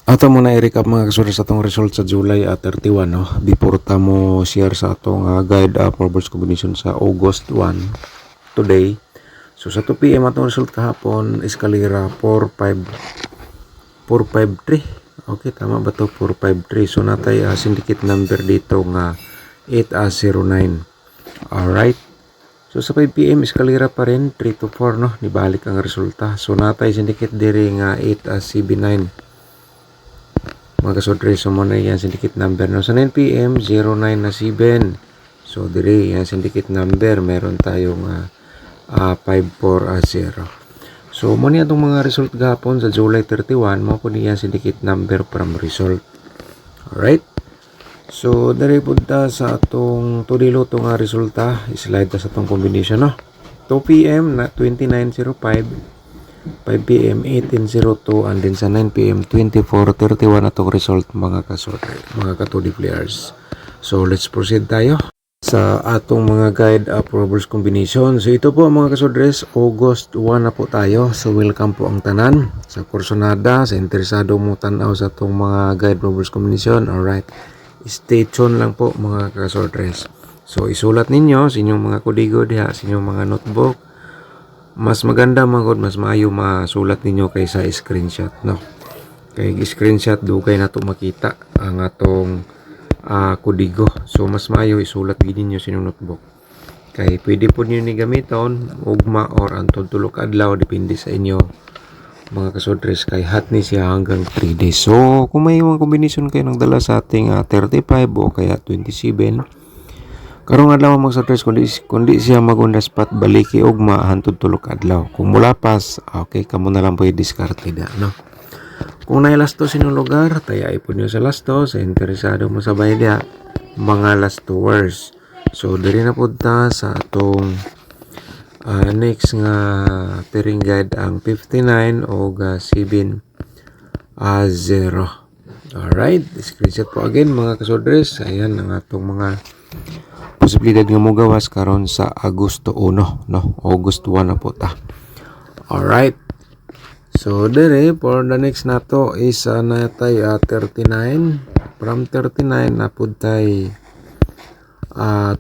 Ato mo na i-recap mga kasuri sa atong result sa July 31 no. Before ta mo share sa atong guide for boards combination sa August 1 today. So sa 2 PM atong result kahapon eskalera 453. Okay, tama ba to? 453. So natay syndicate number dito nga 809. Alright. So sa 5 PM eskalera pa rin 3 to 4 no. Nibalik ang resulta. So natay syndicate diri nga 879. Mga kasodre, so muna yan syndicate number no. Sa 9 PM 09 na 7. So diri yan syndicate number meron tayong 5480. So muna itong mga result gapon sa July 31 mo po niyan syndicate number from result. Alright. So diri punta sa atong tudilo to nga resulta, slide ta sa atong combination no. 2 PM na 2905, 5 PM 1802, and then sa 9 PM 2431 atong result mga kasodre, mga katudi players. So let's proceed tayo sa atong mga guide proverbs combination. So ito po mga kasodres, August 1 na po tayo. So welcome po ang tanan sa kursonada, sa interesado mo tanaw sa atong mga guide proverbs combination. Alright, stay tuned lang po mga kasodres. So isulat ninyo sa inyong mga kudigo diha, sa inyong mga notebook. Mas maganda magod, mas maayo masulat ninyo kaysa screenshot no. Kay screenshot dugay na to makita ang atong kudigo. So mas maayo isulat gid ninyo sa inyong notebook. Kay pwede po niyo ni gamiton ugma or antod tulo ka adlaw depende sa inyo mga kasodres, kay hot ni siya hanggang 3 days. So kung may mga combination kayo nagdala sa ating 35 o kaya 27, karong adlaw magsodres kundi siya magunda spot baliki ugma hantod tulo ka adlaw. Kung mulapas, okay, kamo na lang po i-discard da no. Kung nay lastos inyong lugar, tayay po niyo sa lastos, sa interesado mo sa bayda mga lastowers. So diri na punta sa atong next nga pairing guide ang 59 o 7 0. Alright, screenshot po again mga kasodres. Ayan ang atong mga posibilidad nga mo gawas karon sa Agosto 1 no. August 1 na po ta. Alright. So dire for the next nato is natay 39. From 39 na pud tay 20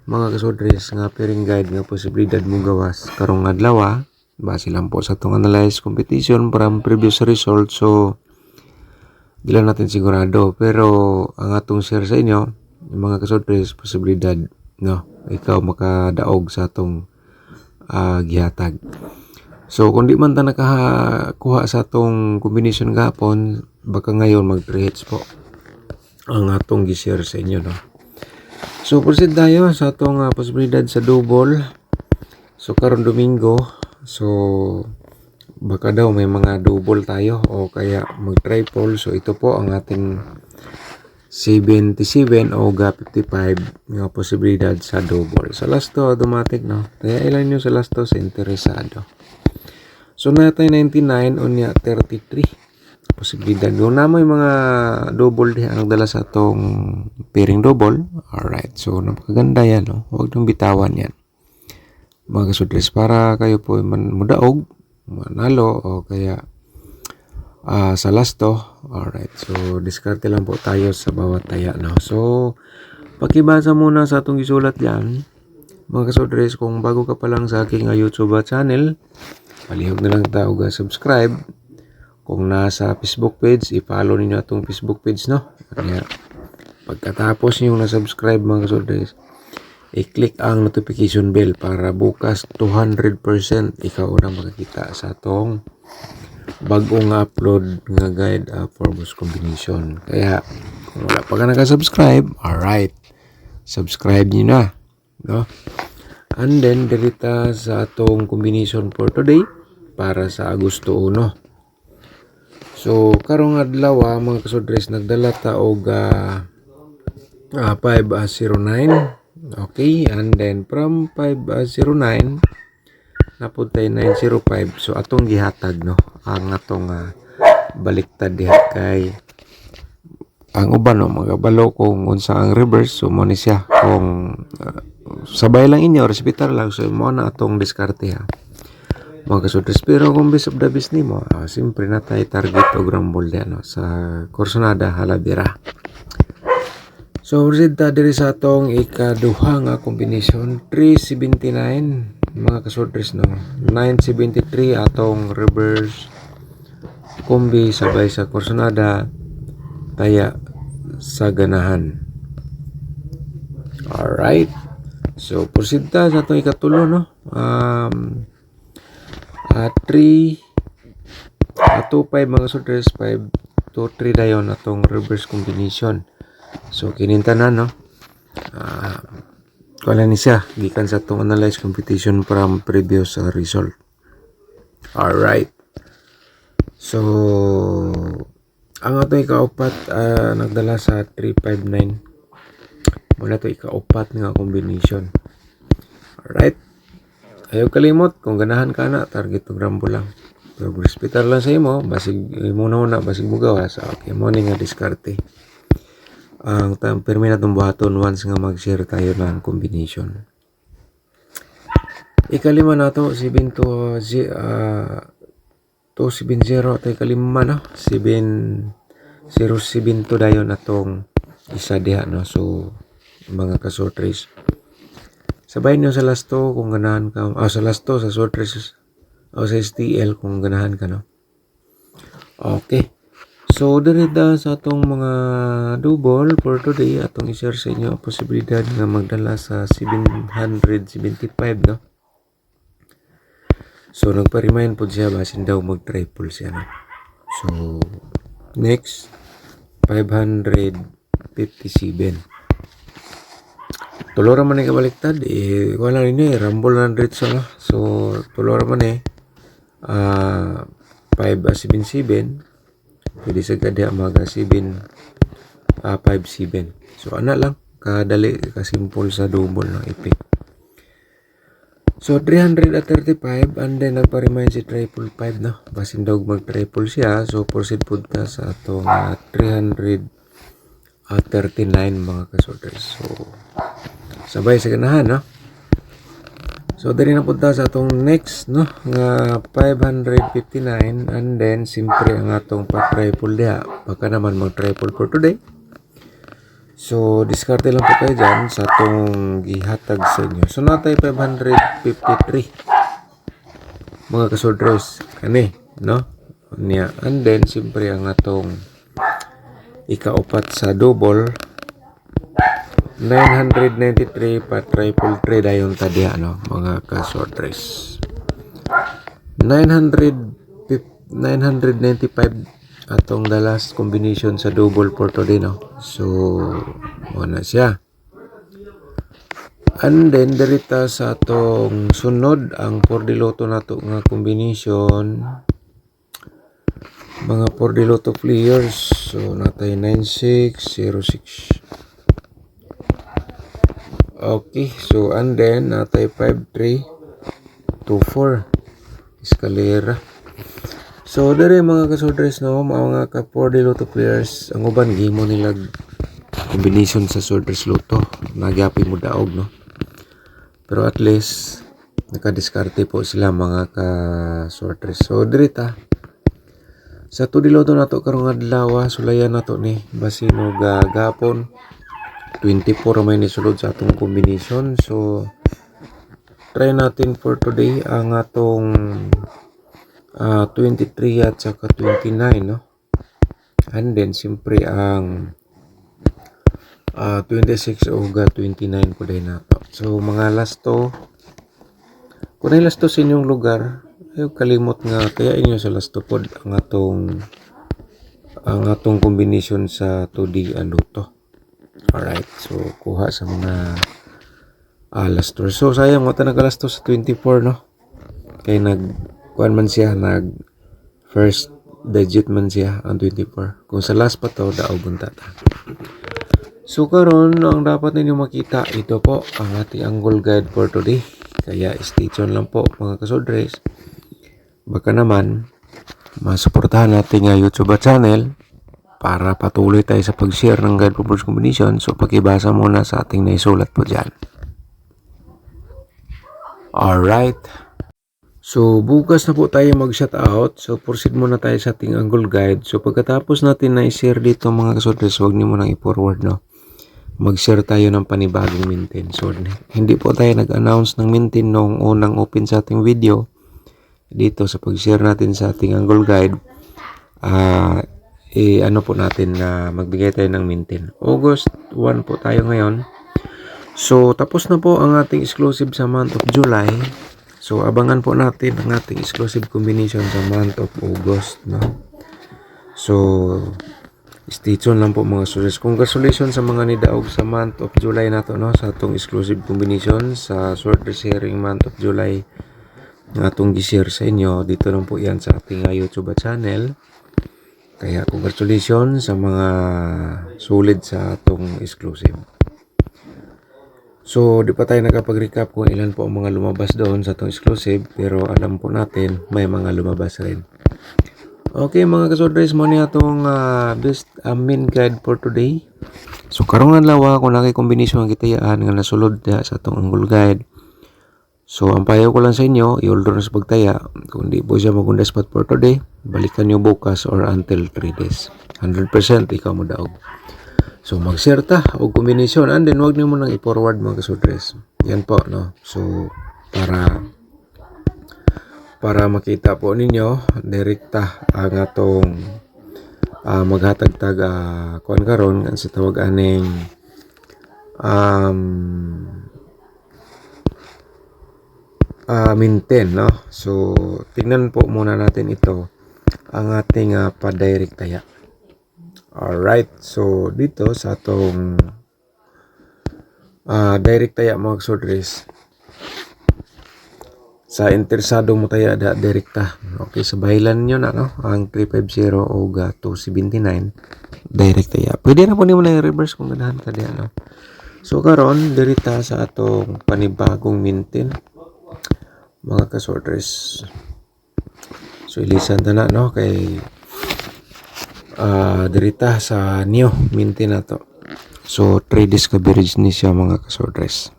mga kasodres nga pairing guide nga posibilidad mo gawas karong adlaw base lang po sa atong analyze competition from previous result. So di lang natin sigurado, pero ang atong share sa inyo mga kasodres posibilidad no ikaw makadaog sa atong gihatag. So kung di man ta nakakuha sa atong combination gapon, baka ngayon mag 3 hits po ang atong gi-share sa inyo no. So proceed tayo sa atong posibilidad sa double. So karon Domingo, so baka daw may mga double tayo o kaya mag triple. So ito po ang ating 77 o 55 nga posibilidad sa double. Sa last to automatic no. Kaya ilan nyo sa last to sa interesado. So natay 99 unya 33 posibilidad. Doon na mo yung mga double diha ang dala sa atong pairing double. Alright, so napakaganda yan no. Huwag nung bitawan yan mga kasudres, para kayo po mudaog, manalo o kaya sa last to. Alright, so diskarte lang po tayo sa bawat taya no. So pakibasa muna sa atong isulat yan mga kasudres. Kung bago ka pa lang sa aking YouTube channel, palihog na lang tao subscribe. Kung nasa Facebook page, i-follow ninyo atong Facebook page no. Kaya pagkatapos niyo na subscribe mga kasudres, i-click ang notification bell para bukas 200% ikaw na makakita sa atong bagong upload nga guide for boss combination. Kaya kung wala pa ka naka-subscribe, alright, subscribe niyo na no. And then dirita sa atong combination for today para sa Agosto 1. So karong adlaw mga kasodres nagdala ta og 509. Okay, and then from 509 napuntay 905. So atong gihatag no ang atong baliktad diha kay ang uban no magabalo kung unsa ang reverse. So mo ni siya kung sabay lang inyo respetar lang, so mo na atong diskarte ha. mga kasudres. Pero kung base of the best nimo, siyempre na tayo target o rumble diyan sa Corsonada Haladira. So proceed ta diri sa atong ikaduha nga combination 379 mga kasudres no. 973 atong reverse kombi sabay sa Corsonada taya sa ganahan. Alright. So proceed ta sa atong ikatulo no. 3 2 5 mga sudres 5 to 3 dayon atong reverse combination. So kinintanan no. Wala ni siya gikan sa atong analyze competition from previous result. Alright. So ang atong ikaupat nagdala sa 359. Muna to ikaupat nga combination. Alright. Ayaw kalimot kung ganahan ka na target og rambo lang. Pero hospital lang sa imo basig muna basig mo gawas. Okay mo ni nga diskarte. Ang permi na itong buhaton once nga mag-share tayo ng combination. Ikalima na to 270 tayo kalima no 707 to dayon atong isa diha no. So mga ka-sortres sabay nyo sa lasto kung ganahan ka sa lasto sa sortres o sa STL kung ganahan ka no. Okay. So, dirida sa atong mga double for today, atong i-share sa inyo ang posibilidad nga magdala sa 775, no? So, nagpa-remind po siya, basin daw mag-triple siya, no? So, next, 557. Tulora man ay kabaliktad, wala rin rumble na diretso, no? So, tulora man 577. Pwede sa gada mga 57. So ana lang kadali kasimple sa double ng epic. So 335 and then nagpa-remind si triple 5 no. Basin daw mag triple siya. So proceed pud ta sa atong 339 mga kasoders. So sabay sa ganahan no. So diri na punta sa atong next no nga 559 and then simpre ang atong pa-triple diha. Baka naman mag-triple for today. So diskarte lang po kayo dyan sa atong gihatag sa inyo. So natay 553 mga kasodres kani no niya. And then simpre ang atong ikaupat sa double 993 pa triple 3 dayon tadiha no mga ka-sortres. 995 atong the last combination sa double for today no. So wala siya. And then dirita sa atong sunod ang 4 Loto nato nga combination mga 4 Loto players. So natay 9606. Okay, so and then natay 5324 escalera. So dere mga kasodres no, mga ka 4 Loto players ang uban gimo nila combination sa Sordres Loto. Nagyapi mo daog no. Pero at least nakadiskarte po sila mga ka Sordres. So dirita sa 2 Loto nato karong adlaw sulayan nato ni basino gagapon 24 may nisulod sa atong combination. So try natin for today ang atong 23 at saka 29 no. And then siyempre ang 26 o 29 ko din nato. So mga lasto kung ay lasto sa inyong lugar ayaw kalimot nga kaya inyo sa lasto pod ang atong combination sa 2D Loto. Alright, so kuha sa mga alastor. So sayang mo ta nagalastor sa 24 no. Kay kuan man siya first digit man siya ang 24. Kung sa last pa to daog unta ta. So karon ang dapat ninyo makita ito po ang ating angle guide for today. Kaya stay tuned lang po mga kasodres. Baka naman masuportahan natin nga YouTube channel para patuloy tayo sa pag-share ng guide for combination. So pakibasa muna sa ating naisulat po dyan. Alright. So, bukas na po tayo mag-shoutout. So, proceed muna tayo sa ating angle guide. So, pagkatapos natin na i-share dito mga kasodres, huwag niyo munang i-forward, no? Mag-share tayo ng panibagong mintin. So, hindi po tayo nag-announce ng mintin nung unang open sa ating video. Dito sa pag-share natin sa ating angle guide, ano po natin na magbigay tayo ng mintin. August 1 po tayo ngayon. So, tapos na po ang ating exclusive sa month of July. So, abangan po natin ang ating exclusive combination sa month of August, no? So, stay tuned lang po mga sulis. Congratulations sa mga nidaog sa month of July na to, no? Sa atong exclusive combination sa short sharing month of July na atong gi-share sa inyo. Dito lang po yan sa ating YouTube channel. Kaya congratulations sa mga solid sa atong exclusive. So, di pa tayo nakapag-recap kung ilan po ang mga lumabas doon sa itong exclusive, pero alam po natin may mga lumabas rin. Okay mga kasodres, mo niya itong best main guide for today. So, karong adlaw kung nakikombinasyon ang kitayaan nga nasulod sa itong angle guide. So, ang payo ko lang sa inyo, i-order na sa pagtaya. Kung di po siya maganda spot for today, balikan nyo bukas or until 3 days. 100% ikaw mo daog. So, mag-share ta o kombinasyon and then wag niyo mo nang i-forward mga kasudres. Yan po, no? So, para makita po ninyo, direkta ang atong maghatag-tag kuan karon ang sa tawag aning minten, no? So, tingnan po muna natin ito ang ating pa-direct taya. Alright, so dito sa atong direct taya mga kasodres, sa interesado mo taya direkta. Okay, sa bahilan nyo na, no? Ang 350 o 279 direct taya. Pwede na po nimo na i-reverse kung ganahan ka diyan, no? So karon dirita sa atong panibagong mintin mga kasodres. So ilisan ta na, no? Kay dirita sa new mintin na to. So 3 days coverage ni siya mga kasodres.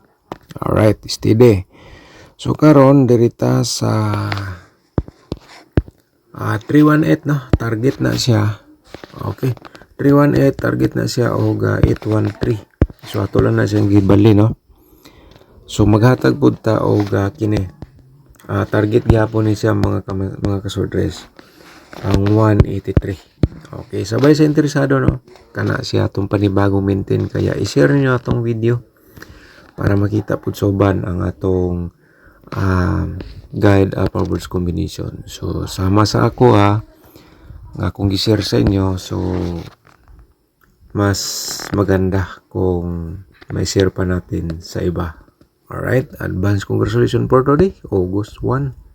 Alright, steady. So karon dirita sa 318, no? Target na siya. Okay. 318 target na siya og 813. So ato lang na siyang gibali, no? So maghatag pud ta og kini. Target gyapon ni siya mga kasodres ang 183. Okay, sabay sa interesado, no? Kana siya atong panibagong mintin, kaya i-share niyo atong video para makita pud soban ang atong guide forwards combination. So sama sa ako nga kung gi-share sa inyo, so mas maganda kung may share pa natin sa iba. Alright, advance congratulations for today, August 1.